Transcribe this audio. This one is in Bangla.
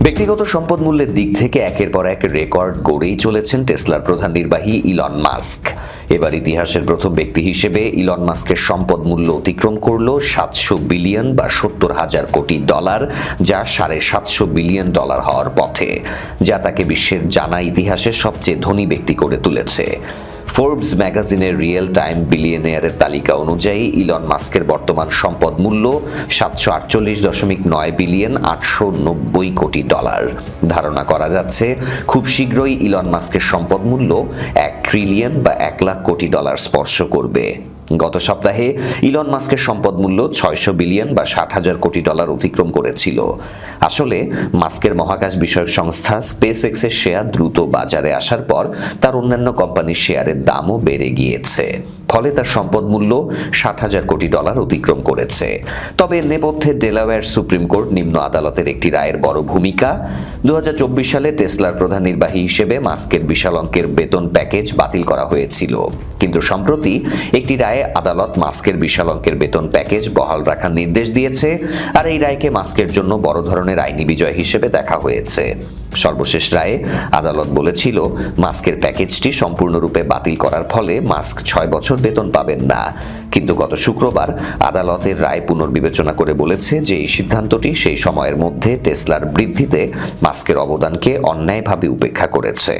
ব্যক্তিগত সম্পদ মূল্যের দিক থেকে একের পর এক রেকর্ড গড়েই চলেছেন টেসলার প্রধান নির্বাহী ইলন মাস্ক। এবার ইতিহাসের প্রথম ব্যক্তি হিসেবে ইলন মাস্কের সম্পদ মূল্য অতিক্রম করল 700 বিলিয়ন বা 70,000 কোটি ডলার, যা $750 বিলিয়ন হওয়ার পথে, যা তাকে বিশ্বের জানা ইতিহাসের সবচেয়ে ধনী ব্যক্তি করে তুলেছে। ফোর্বস ম্যাগাজিনের রিয়েল টাইম বিলিয়নিয়ারের তালিকা অনুযায়ী ইলন মাস্কের বর্তমান সম্পদ মূল্য 748.9 বিলিয়ন 890 কোটি ডলার। ধারণা করা যাচ্ছে খুব শীঘ্রই ইলন মাস্কের সম্পদ মূল্য 1 ট্রিলিয়ন বা 1 লাখ কোটি ডলার স্পর্শ করবে। গত সপ্তাহে ইলন মাস্কের সম্পদ মূল্য 600 বিলিয়ন বা 60,000 কোটি ডলার অতিক্রম করেছিল। আসলে মাস্কের মহাকাশ বিষয়ক সংস্থা স্পেস এক্সের শেয়ার দ্রুত বাজারে আসার পর তার অন্যান্য কোম্পানির শেয়ারের দামও বেড়ে গিয়েছে, ফলে তার সম্পদ মূল্য 60,000 কোটি ডলার অতিক্রম করেছে। তবে এর নেপথ্যে ডেলাওয়্যার সুপ্রিম কোর্ট নিম্ন আদালতের একটি রায়ের বড় ভূমিকা। 2024 সালে টেসলার প্রধান নির্বাহী হিসেবে মাস্কের বিশাল অঙ্কের বেতন প্যাকেজ বাতিল করা হয়েছিল, কিন্তু সম্প্রতি একটি রায়ে আদালত মাস্কের বিশাল অঙ্কের বেতন প্যাকেজ বহাল রাখার নির্দেশ দিয়েছে, আর এই রায়কে মাস্কের জন্য বড় ধরনের আইনি বিজয় হিসেবে দেখা হয়েছে। সর্বশেষ রায়ে আদালত বলেছিল মাস্কের প্যাকেজটি সম্পূর্ণরূপে বাতিল করার ফলে মাস্ক 6 বছর বেতন পাবেন না, কিন্তু গত শুক্রবার আদালতের রায় পুনর্বিবেচনা করে বলেছে যে এই সিদ্ধান্তটি সেই সময়ের মধ্যে টেসলার বৃদ্ধিতে মাস্কের অবদানকে অন্যায়ভাবে উপেক্ষা করেছে।